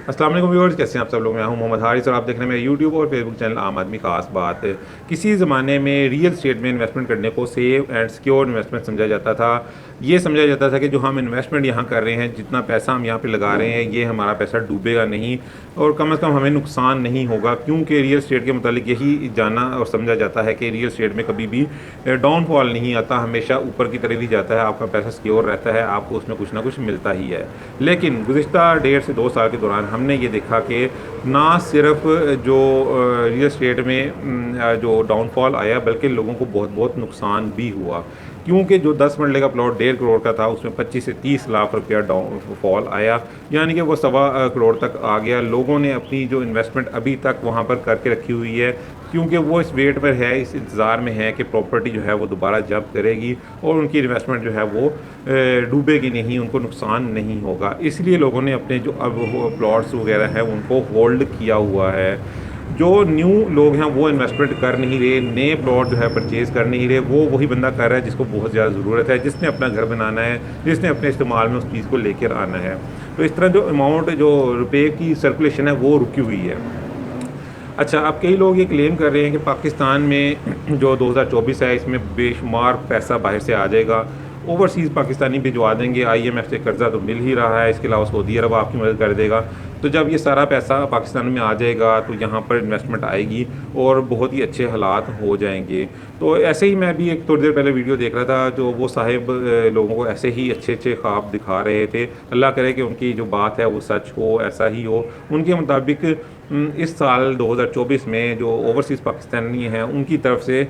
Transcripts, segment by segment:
अस्सलाम वालेकुम व्यूअर्स, कैसे हैं आप सब लोग। मैं हूं मोहम्मद हारिस और आप देख रहे हैं मेरे यूट्यूब और फेसबुक चैनल आम आदमी खास बात। किसी ज़माने में रियल स्टेट में इन्वेस्टमेंट करने को सेफ एंड सिक्योर इन्वेस्टमेंट समझा जाता था। ये समझा जाता था कि जो हम इन्वेस्टमेंट यहाँ कर रहे हैं, जितना पैसा हम यहाँ पे लगा रहे हैं, ये हमारा पैसा डूबेगा नहीं और कम से कम हमें नुकसान नहीं होगा, क्योंकि रियल स्टेट के मुतालिक यही जाना और समझा जाता है कि रियल स्टेट में कभी भी डाउनफॉल नहीं आता, हमेशा ऊपर की तरफ ही जाता है। आपका पैसा सिक्योर रहता है, आपको उसमें कुछ ना कुछ मिलता ही है। लेकिन गुज़िश्ता 1.5 से 2 साल के दौरान हमने ये देखा कि ना सिर्फ जो रियल एस्टेट में जो डाउनफॉल आया, बल्कि लोगों को बहुत बहुत नुकसान भी हुआ, क्योंकि जो 10 मरले का प्लॉट 1.5 करोड़ का था, उसमें 25 से 30 लाख रुपया डाउनफॉल आया, यानी कि वो 1.25 करोड़ तक आ गया। लोगों ने अपनी जो इन्वेस्टमेंट अभी तक वहाँ पर करके रखी हुई है, क्योंकि वो इस वेट पर है, इस इंतज़ार में है कि प्रॉपर्टी जो है वो दोबारा जब्त करेगी और उनकी इन्वेस्टमेंट जो है वो डूबेगी नहीं, उनको नुकसान नहीं होगा। इसलिए लोगों ने अपने जो अब प्लॉट्स वगैरह हैं उनको होल्ड किया हुआ है। जो न्यू लोग हैं वो इन्वेस्टमेंट कर नहीं रहे, नए प्लॉट जो है परचेज़ कर नहीं रहे, वो वही बंदा कर रहा है जिसको बहुत ज़्यादा ज़रूरत है, जिसने अपना घर बनाना है, जिसने अपने इस्तेमाल में उस चीज़ को लेकर आना है। तो इस तरह जो अमाउंट, जो रुपए की सर्कुलेशन है, वो रुकी हुई है। अच्छा, अब कई लोग ये क्लेम कर रहे हैं कि पाकिस्तान में जो 2024 है, इसमें बेशुमार पैसा बाहर से आ जाएगा, ओवरसीज़ पाकिस्तानी भिजवा देंगे, आईएमएफ से कर्ज़ा तो मिल ही रहा है, इसके अलावा सऊदी अरब आपकी मदद कर देगा। तो जब ये सारा पैसा पाकिस्तान में आ जाएगा तो यहाँ पर इन्वेस्टमेंट आएगी और बहुत ही अच्छे हालात हो जाएंगे। तो ऐसे ही मैं भी एक थोड़ी देर पहले वीडियो देख रहा था, जो वो साहिब लोगों को ऐसे ही अच्छे अच्छे ख्वाब दिखा रहे थे। अल्लाह करे कि उनकी जो बात है वो सच हो, ऐसा ही हो। उनके मुताबिक इस साल 2024 में जो ओवरसीज़ पाकिस्तानी हैं उनकी तरफ से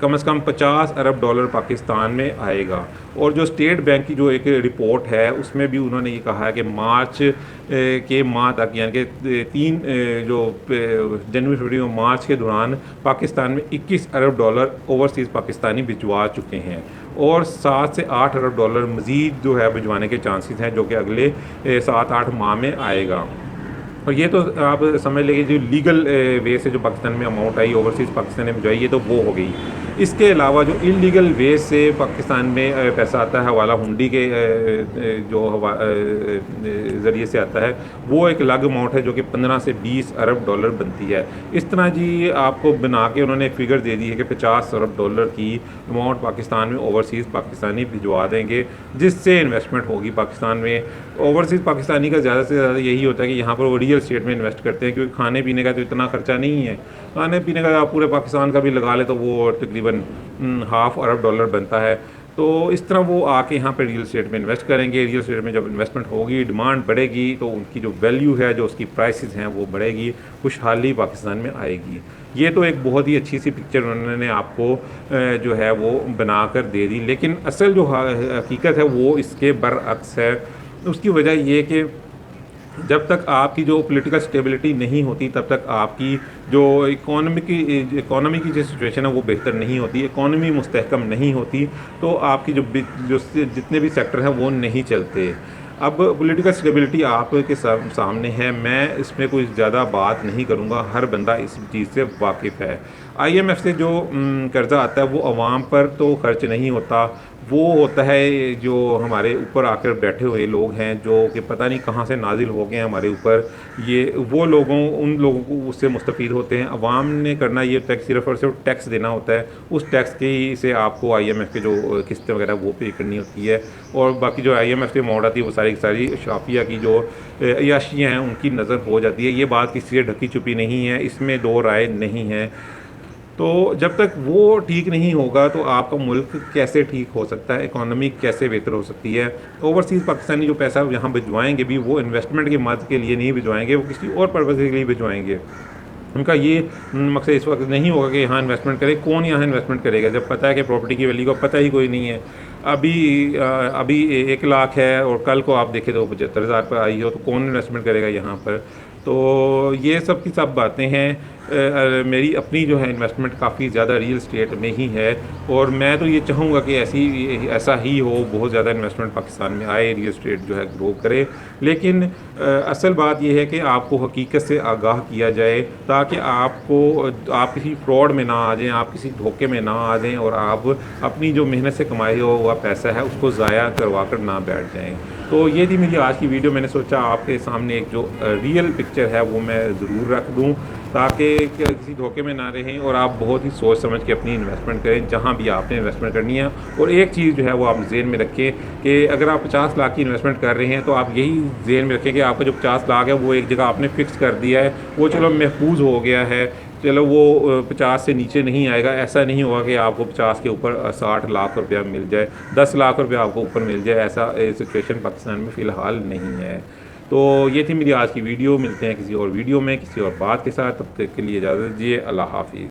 कम से कम 50 अरब डॉलर पाकिस्तान में आएगा। और जो स्टेट बैंक की जो एक रिपोर्ट है उसमें भी उन्होंने ये कहा है कि मार्च के माह तक, यानी कि 3 जो जनवरी फरवरी और मार्च के दौरान पाकिस्तान में 21 अरब डॉलर ओवरसीज़ पाकिस्तानी भिजवा चुके हैं और 7 से 8 अरब डॉलर मज़ीद जो है भिजवाने के चांसेस हैं, जो कि अगले 7-8 माह में आएगा। और ये तो आप समझ लीजिए जो लीगल वे से जो पाकिस्तान में अमाउंट आई, ओवरसीज़ पाकिस्तान में जो आई, ये तो वो हो गई। इसके अलावा जो इलीगल वे से पाकिस्तान में पैसा आता है, हवाला हुंडी के जो ज़रिए से आता है, वो एक अलग अमाउंट है जो कि 15 से 20 अरब डॉलर बनती है। इस तरह जी आपको बना के उन्होंने फिगर दे दी है कि 50 अरब डॉलर की अमाउंट पाकिस्तान में ओवरसीज़ पाकिस्तानी भिजवा देंगे, जिससे इन्वेस्टमेंट होगी पाकिस्तान में। ओवरसीज़ पाकिस्तानी का ज़्यादा से ज़्यादा यही होता है कि यहाँ पर वो रियल स्टेट में इन्वेस्ट करते हैं, क्योंकि खाने पीने का तो इतना खर्चा नहीं है। खाने पीने का आप पूरे पाकिस्तान का भी लगा ले तो वो तकरीबन 1/2 अरब डॉलर बनता है। तो इस तरह वो आके यहाँ पे रियल स्टेट में इन्वेस्ट करेंगे। रियल स्टेट में जब इन्वेस्टमेंट होगी, डिमांड बढ़ेगी, तो उनकी जो वैल्यू है, जो उसकी प्राइसेस हैं, वो बढ़ेगी, खुशहाली पाकिस्तान में आएगी। ये तो एक बहुत ही अच्छी सी पिक्चर उन्होंने आपको जो है वो बना कर दे दी, लेकिन असल जो हकीकत है वो इसके बरअक्स है। उसकी वजह ये कि जब तक आपकी जो पॉलिटिकल स्टेबिलिटी नहीं होती, तब तक आपकी जो इकोनॉमी की जो सिचुएशन है वो बेहतर नहीं होती, इकोनॉमी मुस्तहकम नहीं होती, तो आपकी जो जितने भी सेक्टर हैं वो नहीं चलते। अब पॉलिटिकल स्टेबिलिटी आपके सामने है, मैं इसमें कोई ज़्यादा बात नहीं करूँगा, हर बंदा इस चीज़ से वाकिफ़ है। आईएमएफ से जो कर्ज़ा आता है वो अवाम पर तो खर्च नहीं होता, वो होता है जो हमारे ऊपर आकर बैठे हुए लोग हैं, जो कि पता नहीं कहाँ से नाजिल हो गए हैं हमारे ऊपर। ये वो उन लोगों को उससे मुस्तफ़ीद होते हैं। अवाम ने करना ये होता है कि सिर्फ़ और सिर्फ टैक्स देना होता है, उस टैक्स की से आपको आईएमएफ के जो किस्तें वगैरह वो पे करनी होती है, और बाकी जो आईएमएफ से अमाउंट आती है वो सारी की सारी शाफिया की जो अय्याशियाँ हैं उनकी नज़र हो जाती है। ये बात किसी से ढकी छुपी नहीं है, इसमें दो राय नहीं है। तो जब तक वो ठीक नहीं होगा तो आपका मुल्क कैसे ठीक हो सकता है, इकोनॉमी कैसे बेहतर हो सकती है। ओवरसीज़ पाकिस्तानी जो पैसा यहाँ भिजवाएंगे भी, वो इन्वेस्टमेंट की मदद के लिए नहीं भिजवाएंगे, वो किसी और पर्पज़ के लिए भिजवाएंगे। उनका ये मकसद इस वक्त नहीं होगा कि यहाँ इन्वेस्टमेंट करे। कौन यहाँ इन्वेस्टमेंट करेगा जब पता है कि प्रॉपर्टी की वैल्यू का पता ही कोई नहीं है। अभी 1 लाख है और कल को आप देखें तो 75,000 पर आई हो, तो कौन इन्वेस्टमेंट करेगा यहाँ पर। तो ये सब की सब बातें हैं। मेरी अपनी जो है इन्वेस्टमेंट काफ़ी ज़्यादा रियल स्टेट में ही है, और मैं तो ये चाहूँगा कि ऐसा ही हो, बहुत ज़्यादा इन्वेस्टमेंट पाकिस्तान में आए, रियल स्टेट जो है ग्रो करे। लेकिन असल बात यह है कि आपको हकीकत से आगाह किया जाए, ताकि आप किसी फ्रॉड में ना आ जाएं, आप किसी धोखे में ना आ जाएं, और आप अपनी जो मेहनत से कमाई हुआ पैसा है उसको ज़ाया करवा कर ना बैठ जाएँ। तो ये थी मेरी आज की वीडियो। मैंने सोचा आपके सामने एक जो रियल पिक्चर है वो मैं ज़रूर रख दूँ, ताकि किसी धोखे में ना रहें और आप बहुत ही सोच समझ के अपनी इन्वेस्टमेंट करें जहाँ भी आपने इन्वेस्टमेंट करनी है। और एक चीज़ जो है वो आप ज़हन में रखें कि अगर आप 50 लाख की इन्वेस्टमेंट कर रहे हैं तो आप यही ज़हन में रखें कि आपका जो 50 लाख है वो एक जगह आपने फ़िक्स कर दिया है, वो चलो महफूज हो गया है, चलो वो 50 से नीचे नहीं आएगा। ऐसा नहीं होगा कि आपको 50 के ऊपर 60 लाख रुपया मिल जाए, 10 लाख रुपया आपको ऊपर मिल जाए। ऐसा सिचुएशन पाकिस्तान में फ़िलहाल नहीं है। तो ये थी मेरी आज की वीडियो। मिलते हैं किसी और वीडियो में किसी और बात के साथ। तब तक के लिए इजाज़त दीजिए। अल्लाह हाफ़िज़।